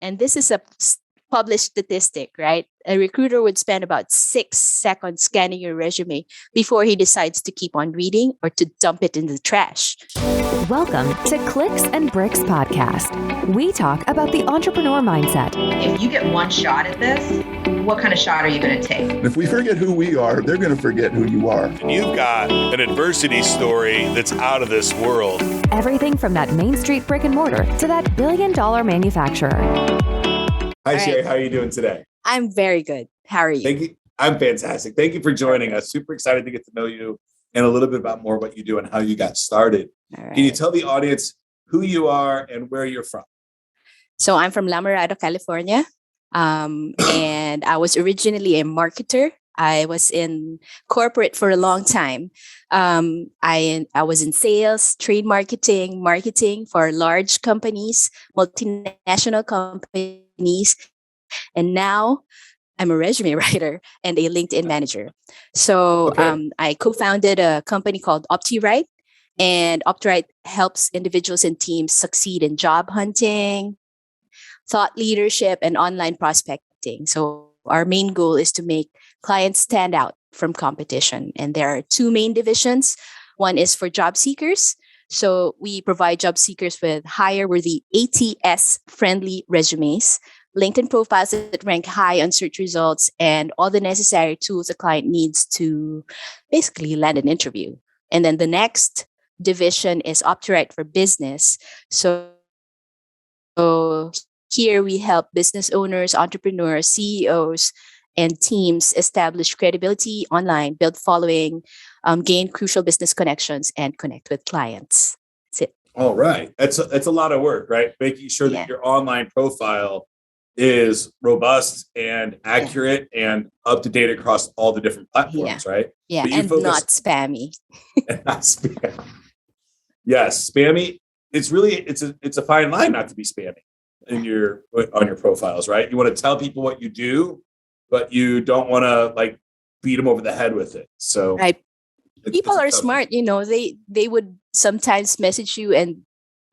And this is a published statistic, right? A recruiter would spend about 6 seconds scanning your resume before he decides to keep on reading or to dump it in the trash. Welcome to Clicks and Bricks Podcast. We talk about the entrepreneur mindset. If you get one shot at this, what kind of shot are you going to take? If we forget who we are, they're going to forget who you are. And you've got an adversity story that's out of this world. Everything from that Main Street brick and mortar to that billion-dollar manufacturer. Hi, Cheri. How are you doing today? I'm very good. How are you? Thank you. I'm fantastic. Thank you for joining us. Super excited to get to know you and a little bit about more what you do and how you got started. Right. Can you tell the audience who you are and where you're from? So I'm from La Mirada, California. And I was originally a marketer. I was in corporate for a long time. I was in sales, trade marketing for large companies, multinational companies. And now I'm a resume writer and a LinkedIn manager. So I co-founded a company called OptiWrite. And OptiWrite helps individuals and teams succeed in job hunting, thought leadership, and online prospecting. So our main goal is to make clients stand out from competition. And there are 2 main divisions. One is for job seekers. So we provide job seekers with hire-worthy ATS-friendly resumes, LinkedIn profiles that rank high on search results, and all the necessary tools a client needs to basically land an interview. And then the next division is OptiWrite for business. So here we help business owners, entrepreneurs, CEOs, and teams establish credibility online, build following, gain crucial business connections, and connect with clients. That's it. All right. That's a lot of work, right? Making sure that your online profile is robust and accurate and up to date across all the different platforms, right? Yeah, and not spammy. And not spammy. Yes, spammy. It's a fine line not to be spammy on your profiles, right? You want to tell people what you do, but you don't want to beat them over the head with it. So right. People are smart, they would sometimes message you and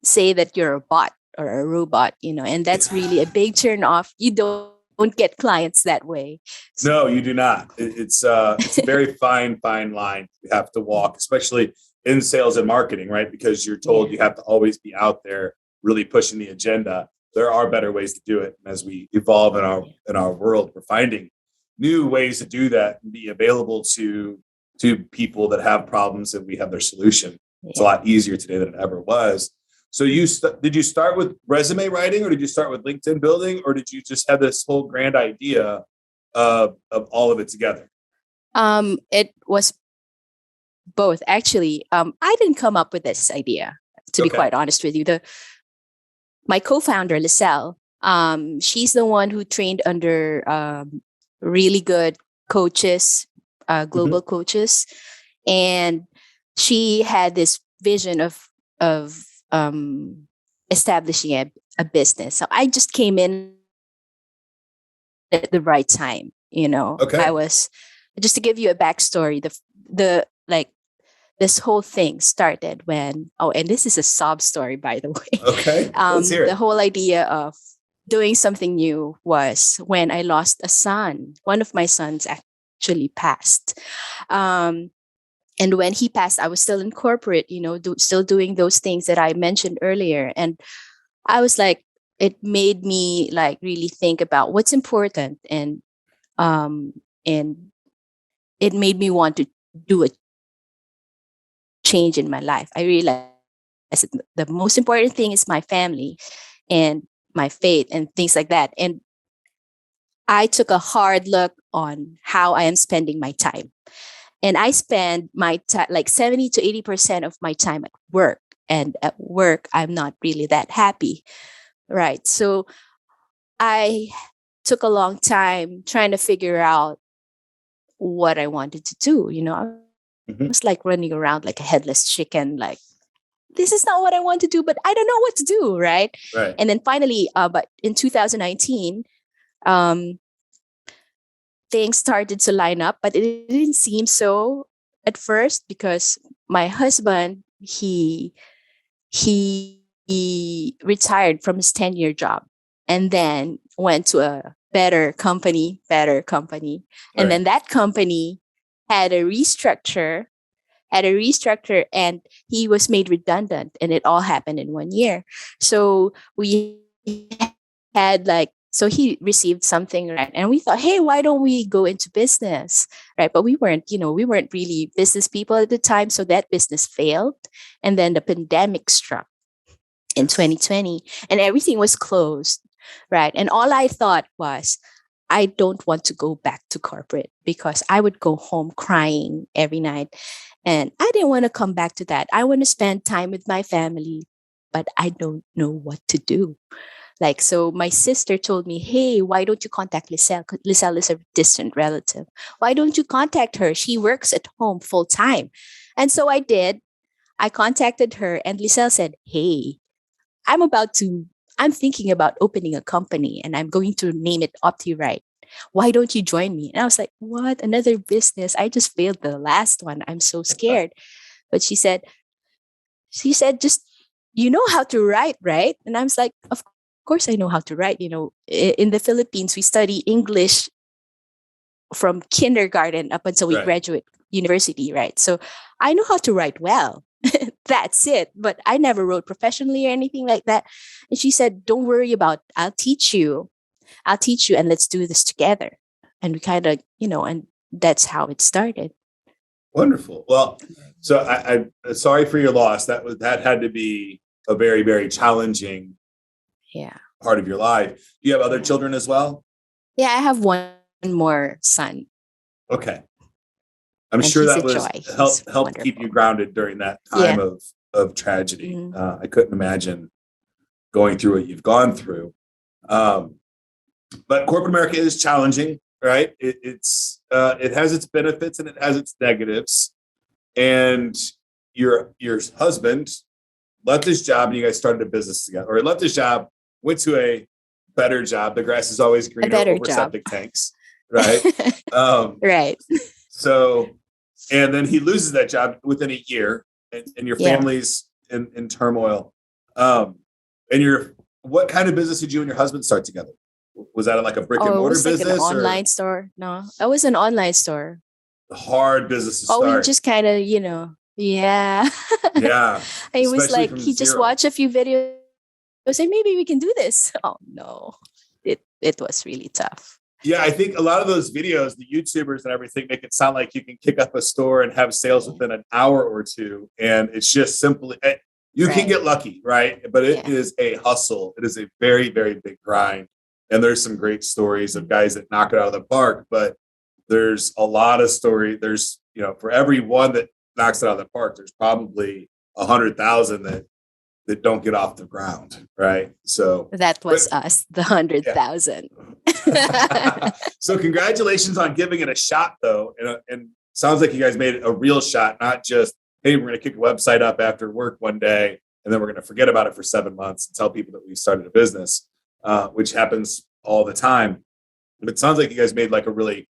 say that you're a bot or a robot, and that's really a big turn off. You don't get clients that way. No, you do not. It's a very fine line you have to walk, especially in sales and marketing, right? Because you're told you have to always be out there really pushing the agenda. There are better ways to do it. And as we evolve in our world, we're finding new ways to do that and be available to people that have problems, and we have their solution. It's a lot easier today than it ever was. So did you start with resume writing, or did you start with LinkedIn building, or did you just have this whole grand idea of all of it together? It was both, actually. I didn't come up with this idea, to be quite honest with you. My co-founder, Liselle, she's the one who trained under really good coaches, global coaches, and she had this vision of establishing a business. So I just came in at the right time. I was, just to give you a backstory, this whole thing started when, and this is a sob story, by the way. Okay, let's hear it. The whole idea of doing something new was when I lost a son. One of my sons actually passed. And when he passed, I was still in corporate, still doing those things that I mentioned earlier. And I was like, it made me really think about what's important. And it made me want to do a change in my life. I realized the most important thing is my family and my faith and things like that. And I took a hard look on how I am spending my time. And I spend my time, 70 to 80% of my time at work. And at work, I'm not really that happy. Right. So I took a long time trying to figure out what I wanted to do. I was running around like a headless chicken, this is not what I want to do, but I don't know what to do. Right. And then finally, but in 2019, things started to line up, but it didn't seem so at first because my husband, he retired from his 10-year job and then went to a better company. And then that company had a restructure, and he was made redundant, and it all happened in 1 year. So we had so he received something, right? And we thought, hey, why don't we go into business, right? But we weren't really business people at the time. So that business failed. And then the pandemic struck in 2020 and everything was closed, right? And all I thought was, I don't want to go back to corporate, because I would go home crying every night. And I didn't want to come back to that. I want to spend time with my family, but I don't know what to do. So my sister told me, hey, why don't you contact Liselle? Liselle is a distant relative. Why don't you contact her? She works at home full time. And so I did. I contacted her, and Liselle said, hey, I'm thinking about opening a company, and I'm going to name it OptiRight. Why don't you join me? And I was like, what? Another business? I just failed the last one. I'm so scared. But she said, just, you know how to write, right? And I was like, of course I know how to write. In the Philippines, we study English from kindergarten up until we graduate university, right? So I know how to write well. That's it. But I never wrote professionally or anything like that. And she said, don't worry about it. I'll teach you, and let's do this together. And we kind of, and that's how it started. Wonderful. Well, so I'm sorry for your loss. That had to be a very, very challenging part of your life. Do you have other children as well? Yeah, I have one more son. Okay. I'm sure that was helped keep you grounded during that time of tragedy. Mm-hmm. I couldn't imagine going through what you've gone through. But corporate America is challenging, right? It has its benefits and it has its negatives. And your husband left his job and you guys started a business together, or he left his job, went to a better job. The grass is always greener over septic tanks, right? Right. So, and then he loses that job within a year, and your family's in turmoil. What kind of business did you and your husband start together? Was that like a brick and mortar business? Like an online store? No, it was an online store. Hard business to start. We just kind of, yeah. Yeah. It was like he just watched a few videos and said, maybe we can do this. Oh no, it was really tough. Yeah, I think a lot of those videos, the YouTubers and everything, make it sound like you can kick up a store and have sales within an hour or two. And it's just simply, you can get lucky, right? But it is a hustle. It is a very, very big grind. And there's some great stories of guys that knock it out of the park, but there's a lot of story. There's, for every one that knocks it out of the park, there's probably 100,000 that don't get off the ground, right? So that was us, the 100,000. So congratulations on giving it a shot, though. And sounds like you guys made it a real shot, not just, hey, we're going to kick a website up after work one day, and then we're going to forget about it for 7 months and tell people that we started a business, which happens all the time. But it sounds like you guys made like a really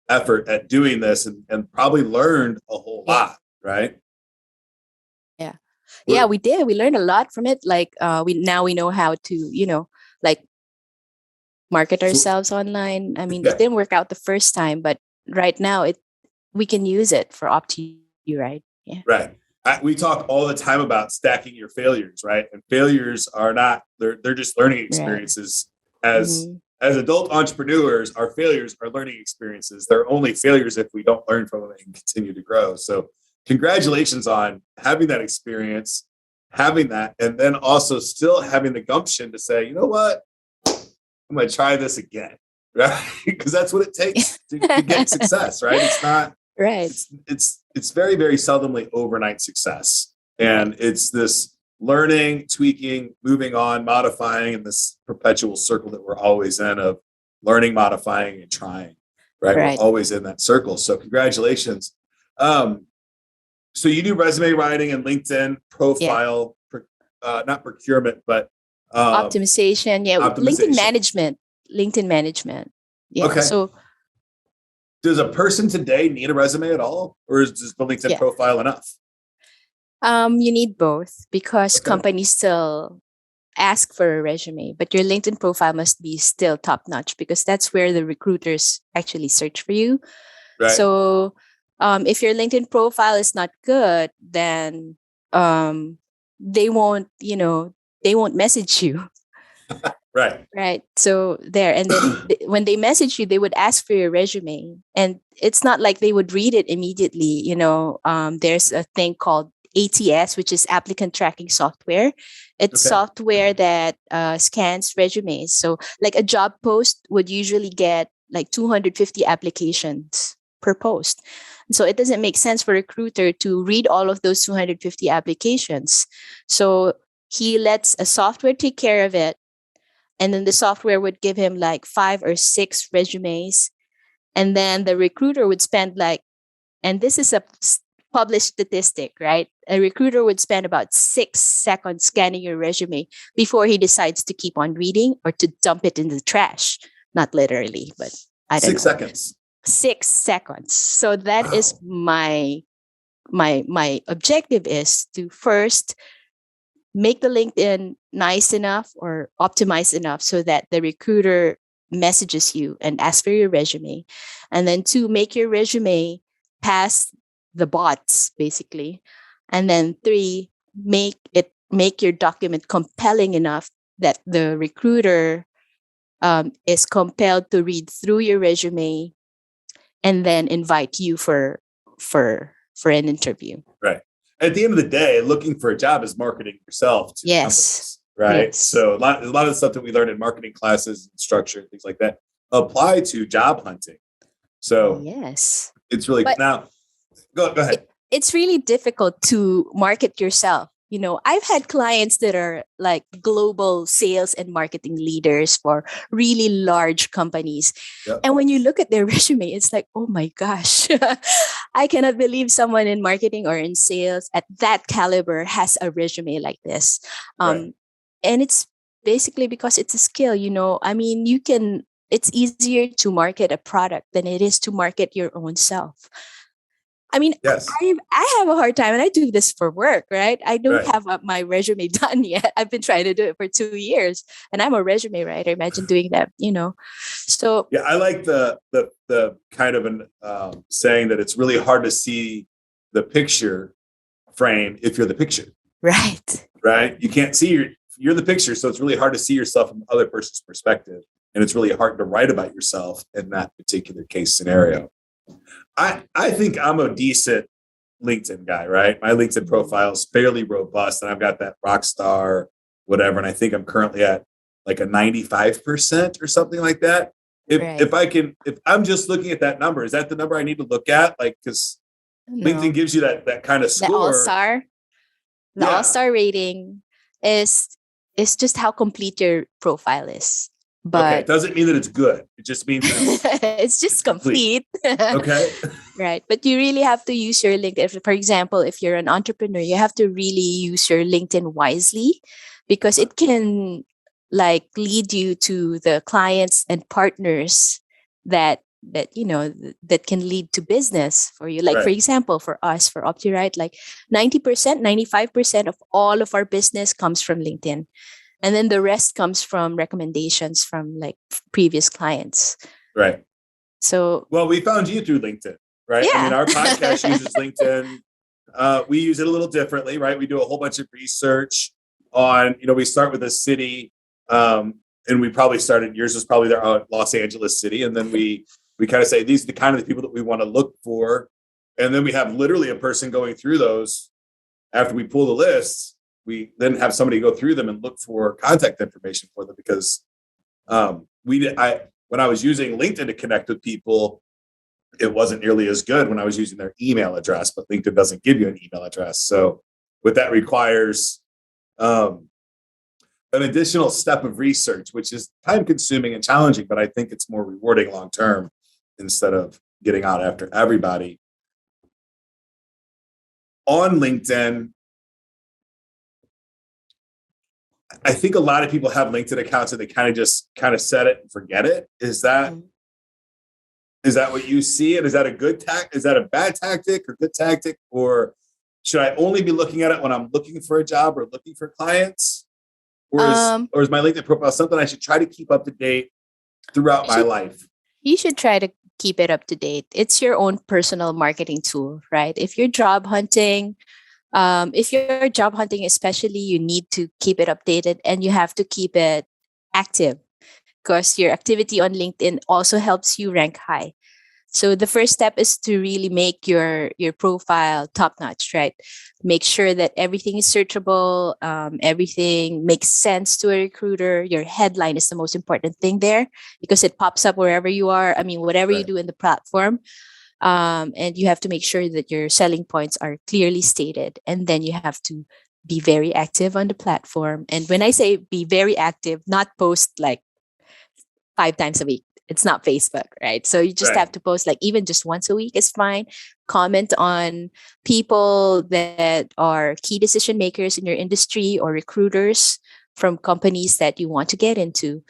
effort at doing this and probably learned a whole lot, right? Yeah, we did. We learned a lot from it. We know how to, market ourselves online. I mean, it didn't work out the first time, but right now we can use it for right? Yeah. Right. We talk all the time about stacking your failures, right? And failures are not, they're just learning experiences. Right. As adult entrepreneurs, our failures are learning experiences. They're only failures if we don't learn from them and continue to grow. So congratulations on having that experience, having that, and then also still having the gumption to say, you know what, I'm going to try this again, right? Because that's what it takes to get success, right? It's not right. It's very, very seldomly overnight success, and it's this learning, tweaking, moving on, modifying, and this perpetual circle that we're always in of learning, modifying, and trying. Right? We're always in that circle. So congratulations. So you do resume writing and LinkedIn profile, not procurement, but optimization. Yeah, optimization. LinkedIn management. Yeah. Okay. So, does a person today need a resume at all, or is just the LinkedIn profile enough? You need both because companies still ask for a resume, but your LinkedIn profile must be still top notch because that's where the recruiters actually search for you. Right. So if your LinkedIn profile is not good, then they won't, they won't message you. Right. Right. So there. And then when they message you, they would ask for your resume. And it's not like they would read it immediately. There's a thing called ATS, which is applicant tracking software. It's Okay. software that scans resumes. So like a job post would usually get like 250 applications per post. So it doesn't make sense for a recruiter to read all of those 250 applications. So he lets a software take care of it. And then the software would give him like 5 or 6 resumes. And then the recruiter would spend and this is a published statistic, right? A recruiter would spend about 6 seconds scanning your resume before he decides to keep on reading or to dump it in the trash. Not literally, but I don't know. 6 seconds. 6 seconds. So that Wow. is my objective is to first make the LinkedIn nice enough or optimized enough so that the recruiter messages you and asks for your resume. And then 2, make your resume pass the bots, basically. And then 3, make your document compelling enough that the recruiter is compelled to read through your resume and then invite you for an interview. Right. At the end of the day, looking for a job is marketing yourself to companies, right? Yes. So a lot of the stuff that we learn in marketing classes and structure and things like that apply to job hunting. So yes, it's really now. Go ahead. It's really difficult to market yourself. I've had clients that are like global sales and marketing leaders for really large companies. Yep. And when you look at their resume, it's like, oh my gosh, I cannot believe someone in marketing or in sales at that caliber has a resume like this. Right. And it's basically because it's a skill, I mean, it's easier to market a product than it is to market your own self. I mean, yes. I have a hard time, and I do this for work, right? I don't Right. have my resume done yet. I've been trying to do it for 2 years, and I'm a resume writer. Imagine doing that, So yeah, I like the kind of an saying that it's really hard to see the picture frame if you're the picture. Right. Right. You can't see you're the picture, so it's really hard to see yourself from the other person's perspective, and it's really hard to write about yourself in that particular case scenario. I think I'm a decent LinkedIn guy, right? My LinkedIn profile is fairly robust, and I've got that rock star, whatever. And I think I'm currently at like a 95% or something like that. If I'm just looking at that number, is that the number I need to look at? Like, because LinkedIn gives you that kind of score. The all-star rating is just how complete your profile is. But it doesn't mean that it's good. It just means it's just complete. Okay. Right. But you really have to use your LinkedIn. For example, if you're an entrepreneur, you have to really use your LinkedIn wisely because it can lead you to the clients and partners that can lead to business for you. Like, right. For example, for us, for OptiRight, 90%, 95% of all of our business comes from LinkedIn. And then the rest comes from recommendations from previous clients. Right. So, well, we found you through LinkedIn, right? Yeah. I mean, our podcast uses LinkedIn. We use it a little differently, right? We do a whole bunch of research on, we start with a city, and we probably started, yours was probably the Los Angeles city. And then we kind of say, these are the kind of the people that we want to look for. And then we have literally a person going through those. After we pull the lists, we then have somebody go through them and look for contact information for them because when I was using LinkedIn to connect with people, it wasn't nearly as good when I was using their email address, but LinkedIn doesn't give you an email address. So what that requires an additional step of research, which is time consuming and challenging, but I think it's more rewarding long-term instead of getting out after everybody. On LinkedIn, I think a lot of people have LinkedIn accounts and they kind of set it and forget it. Is that what you see? And is that a good is that a bad tactic or good tactic? Or should I only be looking at it when I'm looking for a job or looking for clients? Or is my LinkedIn profile something I should try to keep up to date throughout my life? You should try to keep it up to date. It's your own personal marketing tool, right? If you're job hunting, especially, you need to keep it updated and you have to keep it active because your activity on LinkedIn also helps you rank high. So the first step is to really make your profile top notch, right? Make sure that everything is searchable, everything makes sense to a recruiter. Your headline is the most important thing there because it pops up wherever you are. I mean, whatever you do in the platform, and you have to make sure that your selling points are clearly stated, and then you have to be very active on the platform. And when I say be very active, not post like 5 times a week. It's not Facebook, right? So you just have to post like even just once a week is fine. Comment on people that are key decision makers in your industry or recruiters from companies that you want to get into,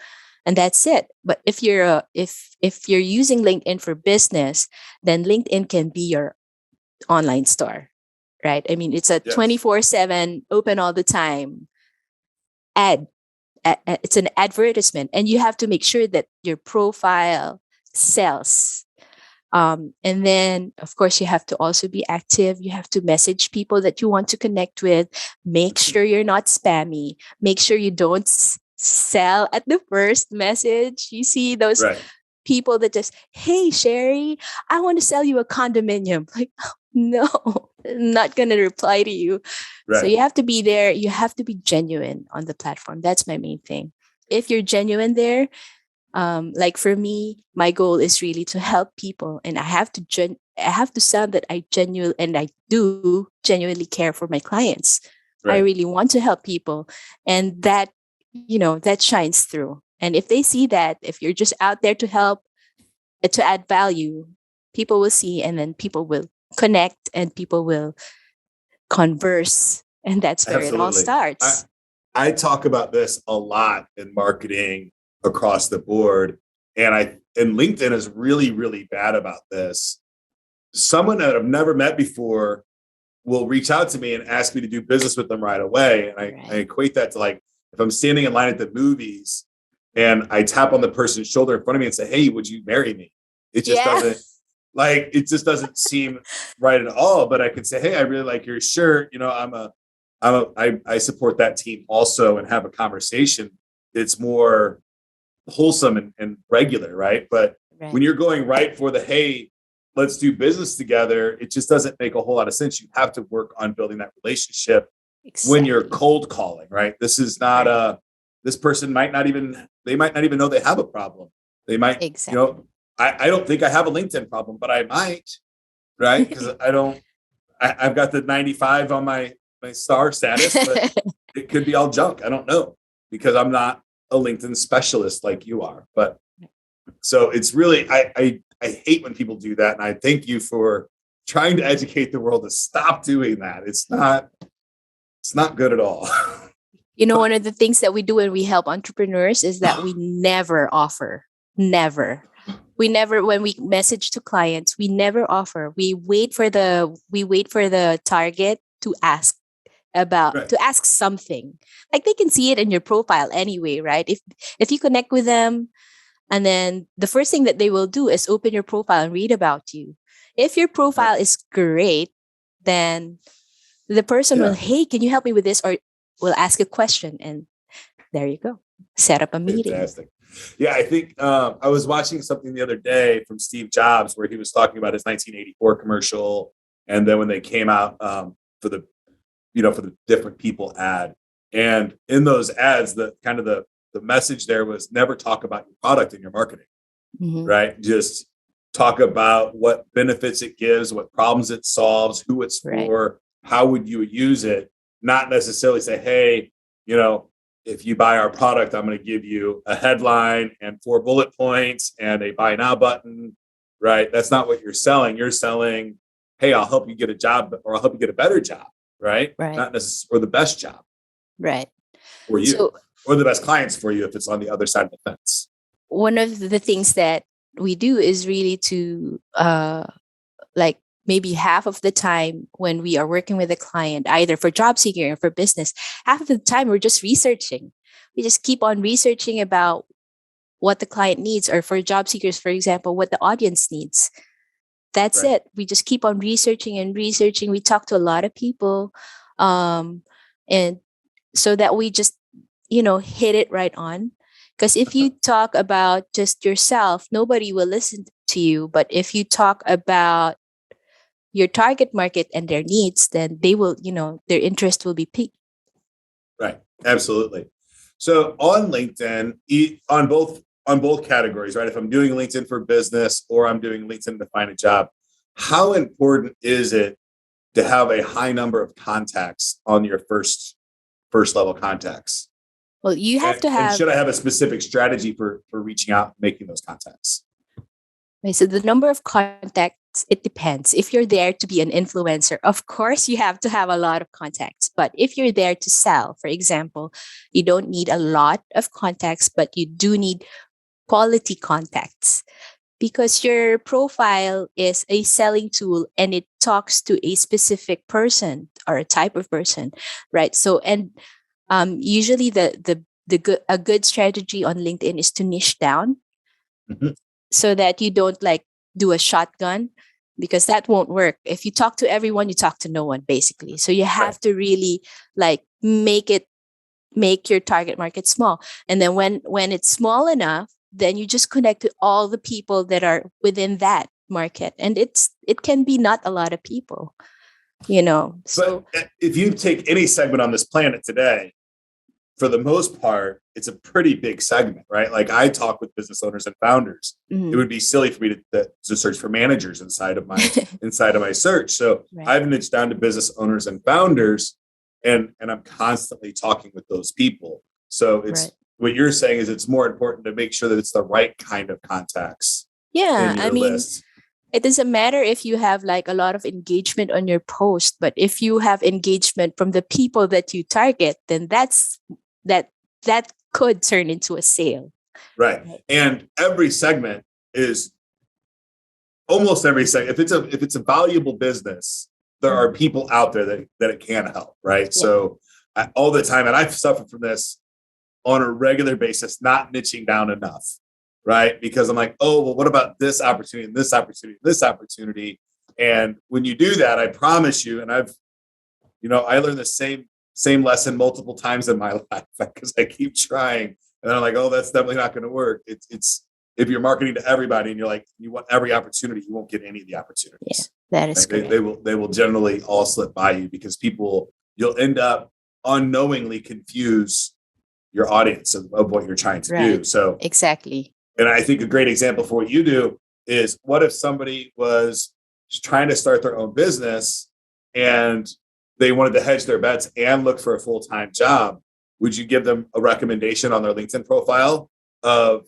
and that's it. But if you're if you're using LinkedIn for business, then LinkedIn can be your online store, right? I mean, it's a 24/7 open all the time it's an advertisement, and you have to make sure that your profile sells. And then, of course, you have to also be active. You have to message people that you want to connect with. Make sure you're not spammy. Make sure you don't sell at the first message. You see those people that just, hey, Cheri, I want to sell you a condominium. Like, no, I'm not going to reply to you. So you have to be there. You have to be genuine on the platform. That's my main thing. If you're genuine there, like for me, my goal is really to help people, and I have to sound that I do genuinely care for my clients. I really want to help people, and that that shines through. And if they see that, if you're just out there to help, to add value, people will see, and then people will connect, and people will converse, and that's where it all starts. I talk about this a lot in marketing across the board, and LinkedIn is really, really bad about this. Someone that I've never met before will reach out to me and ask me to do business with them right away, and I equate that to like if I'm standing in line at the movies and I tap on the person's shoulder in front of me and say, "Hey, would you marry me?" It just doesn't seem right at all. But I could say, "Hey, I really like your shirt. I support that team also," and have a conversation. It's more wholesome and regular, right? But when you're going right for the, hey, let's do business together, it just doesn't make a whole lot of sense. You have to work on building that relationship when you're cold calling, right? This is not this person might not even know they have a problem. They might, I don't think I have a LinkedIn problem, but I might, right? Because I've got the 95 on my star status, but it could be all junk. I don't know, because I'm not a LinkedIn specialist like you are. But so it's really, I hate when people do that. And I thank you for trying to educate the world to stop doing that. It's not good at all. One of the things that we do when we help entrepreneurs is that we never offer. When we message to clients, we never offer. We wait for the target to ask to ask something. Like they can see it in your profile anyway, right? If you connect with them, and then the first thing that they will do is open your profile and read about you. If your profile is great, then the person will, hey, can you help me with this? Or will ask a question, and there you go. Set up a meeting. Fantastic. Yeah, I think I was watching something the other day from Steve Jobs where he was talking about his 1984 commercial, and then when they came out for the different people ad, and in those ads, the message there was never talk about your product in your marketing, right? Just talk about what benefits it gives, what problems it solves, who it's for, how would you use it, not necessarily say, hey, if you buy our product, I'm going to give you a headline and 4 bullet points and a buy now button, right? That's not what you're selling. You're selling, hey, I'll help you get a job, or I'll help you get a better job, right? Not necessarily, or the best job. Right. For you, or the best clients for you if it's on the other side of the fence. One of the things that we do is really to like maybe half of the time when we are working with a client, either for job seeking or for business, half of the time we're just researching. we just keep on researching about what the client needs, or for job seekers, for example, what the audience needs. That's Right. it. We just keep on researching and researching. We talk to a lot of people, and so that we just, hit it right on. Because if you talk about just yourself, nobody will listen to you. But if you talk about your target market and their needs, then they will, their interest will be piqued. Right. Absolutely. So on LinkedIn, on both categories, right? If I'm doing LinkedIn for business or I'm doing LinkedIn to find a job, how important is it to have a high number of contacts on your first level contacts? Well, you have to And have. should I have a specific strategy for reaching out and making those contacts? Okay, so the number of contacts, it depends. If you're there to be an influencer, of course, you have to have a lot of contacts. But if you're there to sell, for example, you don't need a lot of contacts, but you do need quality contacts, because your profile is a selling tool and it talks to a specific person or a type of person, right? So, and usually a good strategy on LinkedIn is to niche down, so that you don't like do a shotgun, because that won't work. If you talk to everyone, you talk to no one, basically. So you have to really like make your target market small. And then when it's small enough, then you just connect to all the people that are within that market. And it can be not a lot of people, So But if you take any segment on this planet today, for the most part, it's a pretty big segment, right? Like I talk with business owners and founders. It would be silly for me to search for managers inside of my search. So Right. I've niched down to business owners and founders, and I'm constantly talking with those people. So it's Right. what you're saying is it's more important to make sure that it's the right kind of contacts Yeah, in I your mean, list. it doesn't matter if you have like a lot of engagement on your post, but if you have engagement from the people that you target, then that could turn into a sale. Right. And every segment is almost every segment. If it's a valuable business, there are people out there that it can help. Right. Yeah. So all the time, and I've suffered from this on a regular basis, not niching down enough. Right. Because I'm like, oh, well, what about this opportunity and this opportunity, this opportunity? And when you do that, I promise you, and I learned the same lesson multiple times in my life because I keep trying. And I'm like, oh, that's definitely not going to work. It's if you're marketing to everybody and you're like, you want every opportunity, you won't get any of the opportunities. Yeah, that is Right? correct. They will generally all slip by you because you'll end up unknowingly confuse your audience of what you're trying to do. So Exactly. and I think a great example for what you do is what if somebody was trying to start their own business and they wanted to hedge their bets and look for a full-time job? Would you give them a recommendation on their LinkedIn profile of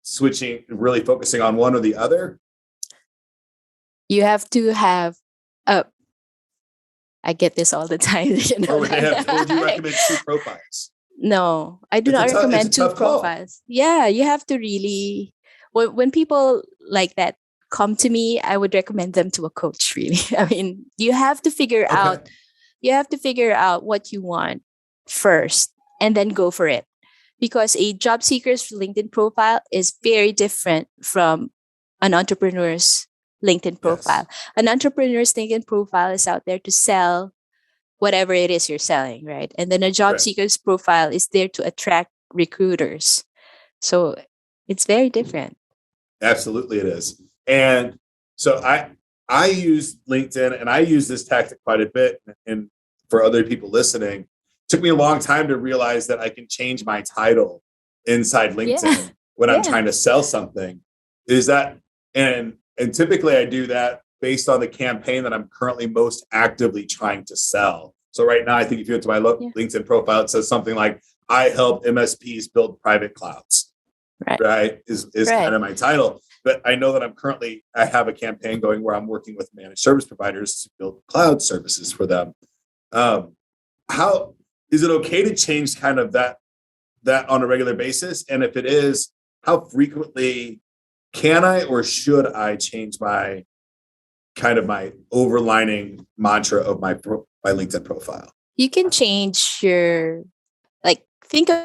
switching, really focusing on one or the other? You have to have I get this all the time. Or would you recommend two profiles? No, I do not recommend two profiles. Yeah, you have to really, when people like that come to me, I would recommend them to a coach, really. I mean, you have to figure out what you want first and then go for it. Because a job seeker's LinkedIn profile is very different from an entrepreneur's LinkedIn profile. Yes. An entrepreneur's LinkedIn profile is out there to sell whatever it is you're selling, right? And then a job seeker's profile is there to attract recruiters. So it's very different. Absolutely, it is. And so I use LinkedIn, and I use this tactic quite a bit. And for other people listening, it took me a long time to realize that I can change my title inside LinkedIn when I'm trying to sell something. And typically I do that based on the campaign that I'm currently most actively trying to sell. So right now, I think if you go to my LinkedIn profile, it says something like, I help MSPs build private clouds, right? Is kind of my title. But I know that I have a campaign going where I'm working with managed service providers to build cloud services for them. How is it okay to change kind of that on a regular basis? And if it is, how frequently can I or should I change my overlining mantra of my LinkedIn profile? You can change think of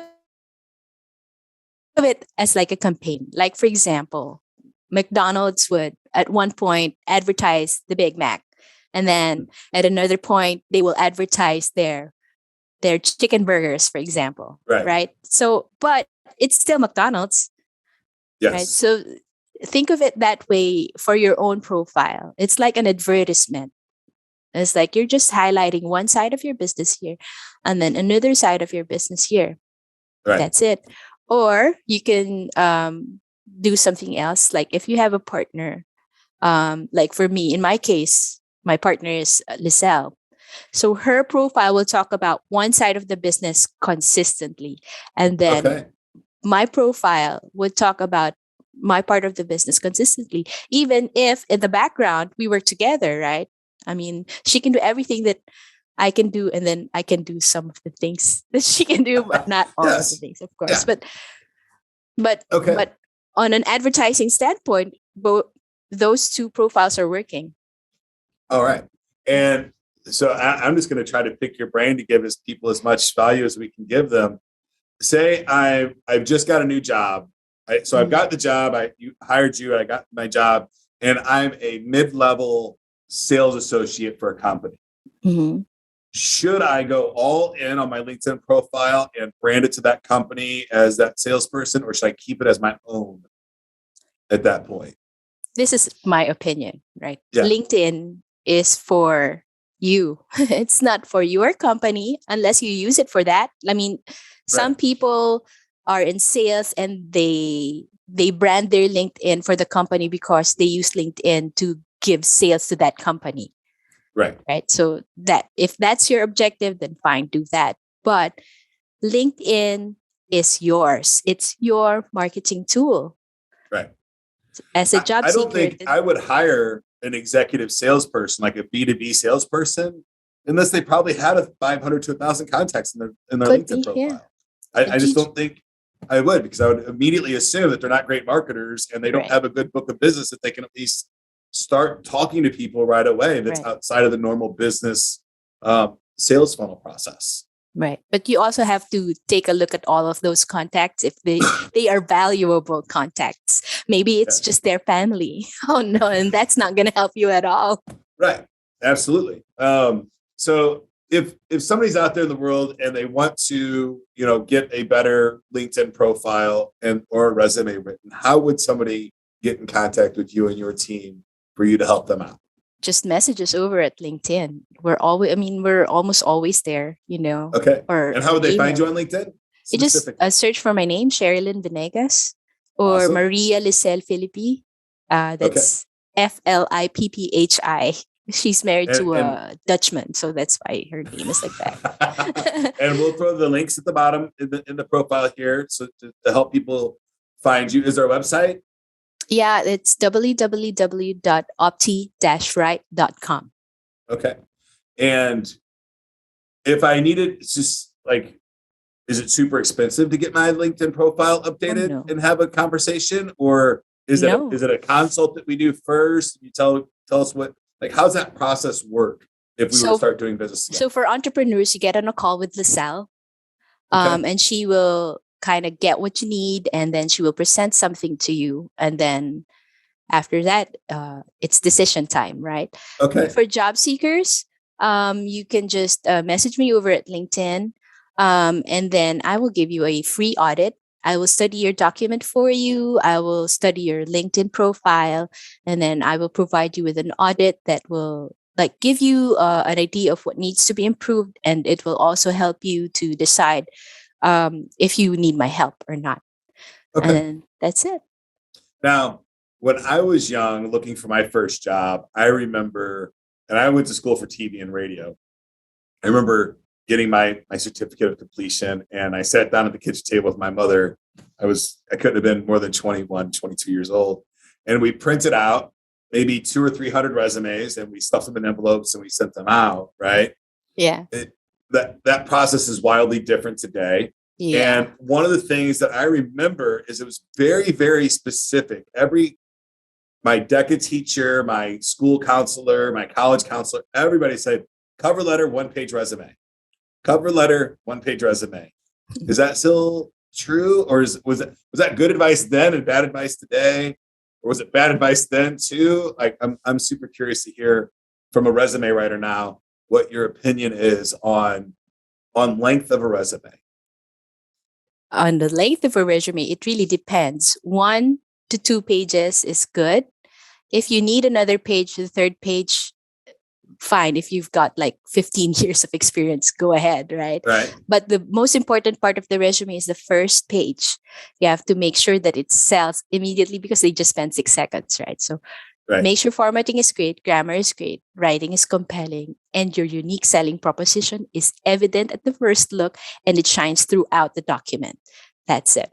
of it as like a campaign. Like, for example, McDonald's would at one point advertise the Big Mac. And then at another point, they will advertise their chicken burgers, for example. Right. So, but it's still McDonald's. Yes. Right. So think of it that way for your own profile. It's like an advertisement. It's like you're just highlighting one side of your business here and then another side of your business here. Right. That's it. Or you can do something else. Like if you have a partner, like for me, in my case, my partner is Liselle. So her profile will talk about one side of the business consistently. And then my profile would talk about my part of the business consistently, even if in the background we were together, right? I mean, she can do everything that I can do, and then I can do some of the things that she can do, but not all of the things, of course. Yeah. But on an advertising standpoint, both those two profiles are working. All right. And so I'm just going to try to pick your brain to give people as much value as we can give them. Say I've just got a new job. So I've got the job. You hired you. I got my job, and I'm a mid-level sales associate for a company. Mm-hmm. Should I go all in on my LinkedIn profile and brand it to that company as that salesperson, or should I keep it as my own at that point? This is my opinion, right? Yeah. LinkedIn is for you. It's not for your company unless you use it for that. I mean, some people are in sales and they brand their LinkedIn for the company because they use LinkedIn to give sales to that company. Right. So that if that's your objective, then fine, do that. But LinkedIn is yours. It's your marketing tool. Right. As a job seeker, I don't think I would hire an executive salesperson, like a B2B salesperson, unless they probably had 500 to 1,000 contacts in their LinkedIn profile. Yeah. I just don't think I would, because I would immediately assume that they're not great marketers and they don't have a good book of business that they can at least start talking to people right away that's outside of the normal business sales funnel process. Right. But you also have to take a look at all of those contacts if they are valuable contacts. Maybe it's just their family. Oh no, and that's not going to help you at all. Right. Absolutely. So if somebody's out there in the world and they want to, get a better LinkedIn profile or a resume written, how would somebody get in contact with you and your team for you to help them out? Just message us over at LinkedIn. We're almost always there, Okay. And how would they find you on LinkedIn? You just search for my name, Cheri Lynne Venegas, or Maria Liselle Philippi. That's Flippi. She's married to a Dutchman, so that's why her name is like that. And we'll throw the links at the bottom in the profile here, so to help people find you. Is there a website? Yeah, it's www.opti-right.com. Okay. And if I need it, it's just like, is it super expensive to get my LinkedIn profile updated and have a conversation? Or is it a consult that we do first? You tell us how's that process work if we were to start doing business together? So for entrepreneurs, you get on a call with Liselle, and she will kind of get what you need, and then she will present something to you, and then after that it's decision time, right? Okay. For job seekers, you can just message me over at LinkedIn, and then I will give you a free audit. I will study your document for you. I will study your LinkedIn profile, and then I will provide you with an audit that will give you an idea of what needs to be improved, and it will also help you to decide if you need my help or not. Okay. And that's it. Now, when I was young, looking for my first job, I remember, and I went to school for TV and radio. I remember getting my certificate of completion, and I sat down at the kitchen table with my mother. I couldn't have been more than 21, 22 years old. And we printed out maybe 200 or 300 resumes, and we stuffed them in envelopes and we sent them out. Right. Yeah. That process is wildly different today. Yeah. And one of the things that I remember is it was very, very specific. My DECA teacher, my school counselor, my college counselor, everybody said, cover letter, 1-page resume. Cover letter, 1-page resume. Is that still true, or was that good advice then and bad advice today, or was it bad advice then too? Like, I'm super curious to hear from a resume writer now what your opinion is on length of a resume. On the length of a resume, it really depends. 1 to 2 pages is good. If you need another page, the third page, fine. If you've got like 15 years of experience, go ahead, right? Right. But the most important part of the resume is the first page. You have to make sure that it sells immediately because they just spend 6 seconds, right? So Right. make sure formatting is great, grammar is great, writing is compelling, and your unique selling proposition is evident at the first look and it shines throughout the document. That's it.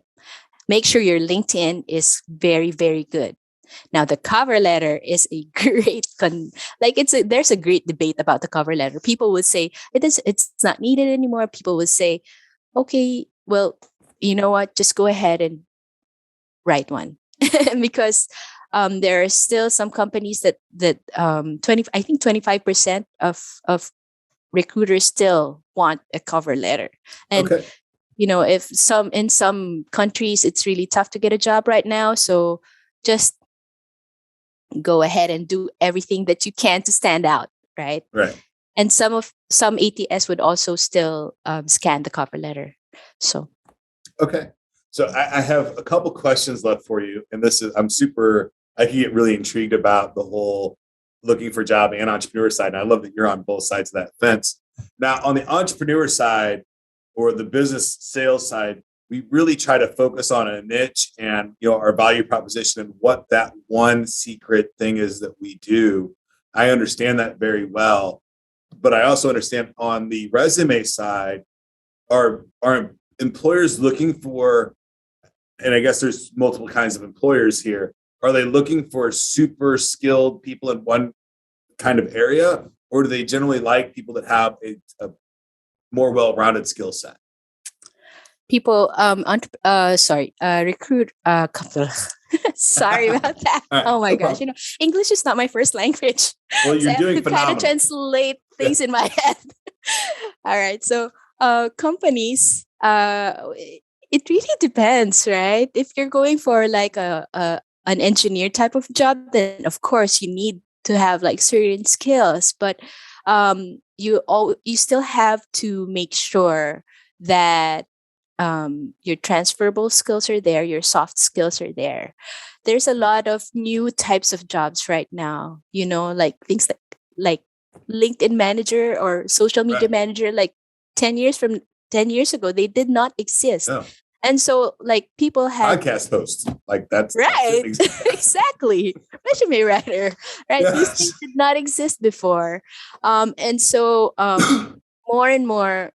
Make sure your LinkedIn is very, very good. Now, the cover letter is a great there's a great debate about the cover letter. People would say it's not needed anymore. People would say, okay, well, you know what? Just go ahead and write one because there are still some companies that 25% of recruiters still want a cover letter. And Okay. if in some countries it's really tough to get a job right now, so just go ahead and do everything that you can to stand out, right? Right. And some ATS would also still scan the cover letter. So Okay. So I have a couple questions left for you. And I can get really intrigued about the whole looking for job and entrepreneur side. And I love that you're on both sides of that fence. Now, on the entrepreneur side or the business sales side, we really try to focus on a niche and, our value proposition and what that one secret thing is that we do. I understand that very well, but I also understand on the resume side, are employers looking for, and I guess there's multiple kinds of employers here. Are they looking for super skilled people in one kind of area, or do they generally like people that have a more well-rounded skill set? people recruit sorry about that. All right, Oh my no gosh, problem. English is not my first language. Well, So you're I have doing to kind phenomenal. of translate things in my head. All right, so companies, it really depends, right? If you're going for like an engineer type of job, then of course you need to have like certain skills, but you still have to make sure that your transferable skills are there, your soft skills are there. There's a lot of new types of jobs right now, like things like LinkedIn manager or social media Right. manager, like 10 years ago, they did not exist. No. And so like people had Podcast host, like that's right. an example. Exactly. Resume writer, right? These Yes. things did not exist before. And so more and more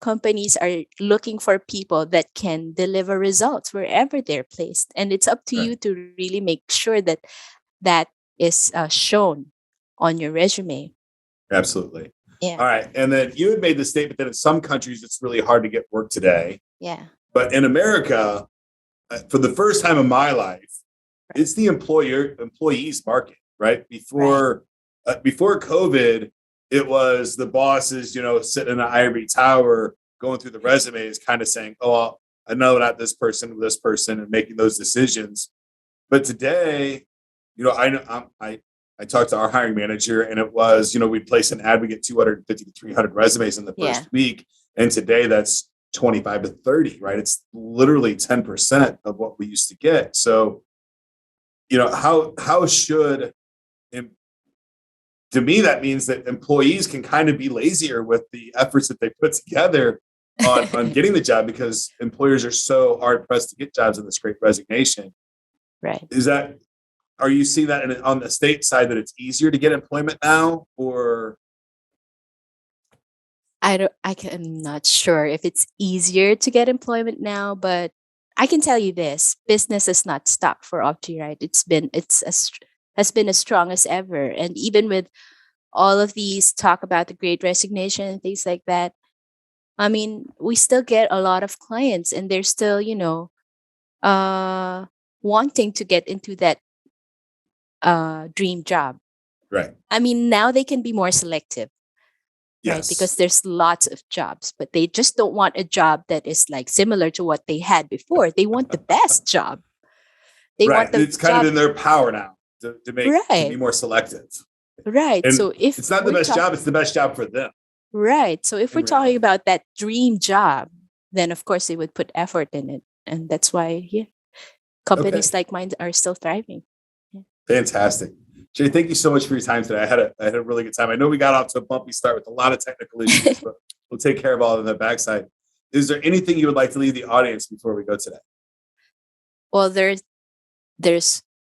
companies are looking for people that can deliver results wherever they're placed. And it's up to Right. you to really make sure that that is shown on your resume. Absolutely. Yeah. All right. And then you had made the statement that in some countries it's really hard to get work today. Yeah. But in America, for the first time in my life, it's the employees market, right? Before COVID, it was the bosses, sitting in an ivory tower going through the resumes, kind of saying, "Oh, I know not this person, and making those decisions." But today, I know I talked to our hiring manager, and it was, we'd place an ad, we get 250 to 300 resumes in the first week, and today that's 25 to 30, right? It's literally 10% of what we used to get. So, how should, to me, that means that employees can kind of be lazier with the efforts that they put together on getting the job, because employers are so hard pressed to get jobs in this great resignation. Right. Are you seeing that on the state side that it's easier to get employment now, or? I'm not sure if it's easier to get employment now, but I can tell you this: business is not stopped for Opti, right? Has been as strong as ever, and even with all of these talk about the Great Resignation and things like that, I mean, we still get a lot of clients, and they're still, wanting to get into that dream job. Right. I mean, now they can be more selective. right? Because there's lots of jobs, but they just don't want a job that is like similar to what they had before. They want the best job. They want the It's kind job, of in their power now to make to right? be more selective. Right. And So if it's not the we're best job, it's the best job for them. right. So if in we're talking reality. about that dream job, then of course they would put effort in it. And that's why companies like mine are still thriving. Yeah. Fantastic. Cheri, thank you so much for your time today. I had a really good time. I know we got off to a bumpy start with a lot of technical issues, but we'll take care of all of the backside. Is there anything you would like to leave the audience before we go today? Well, there's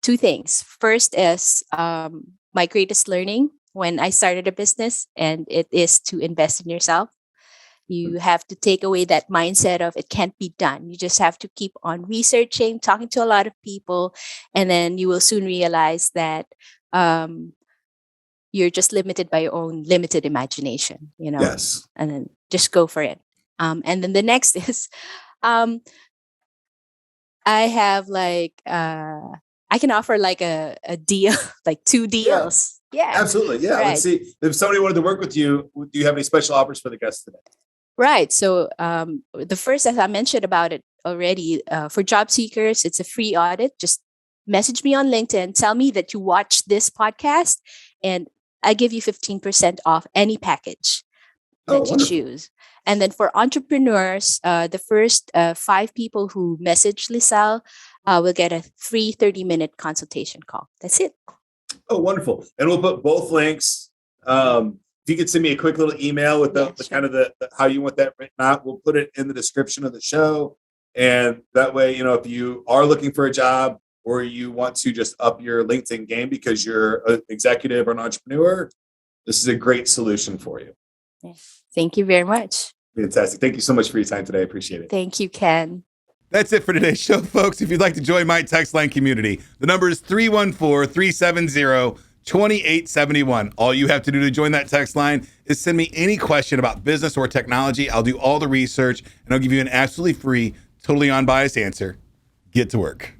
two things. First is my greatest learning when I started a business, and it is to invest in yourself. You have to take away that mindset of it can't be done. You just have to keep on researching, talking to a lot of people, and then you will soon realize that you're just limited by your own limited imagination, Yes. and then just go for it. And then the next is I have like I can offer like a deal, like 2 deals. Yeah. Absolutely. Yeah. Right. Let's see. If somebody wanted to work with you, do you have any special offers for the guests today? Right. So the first, as I mentioned about it already, for job seekers, it's a free audit. Just message me on LinkedIn, tell me that you watched this podcast, and I give you 15% off any package that you choose. And then for entrepreneurs, the first 5 people who message Lisel will get a free 30-minute consultation call. That's it. Oh, wonderful. And we'll put both links. If you could send me a quick little email with the kind of the how you want that written out, we'll put it in the description of the show. And that way, if you are looking for a job or you want to just up your LinkedIn game because you're an executive or an entrepreneur, this is a great solution for you. Thank you very much. Fantastic. Thank you so much for your time today. I appreciate it. Thank you, Ken. That's it for today's show, folks. If you'd like to join my text line community, the number is 314-370-2871. All you have to do to join that text line is send me any question about business or technology. I'll do all the research, and I'll give you an absolutely free, totally unbiased answer. Get to work.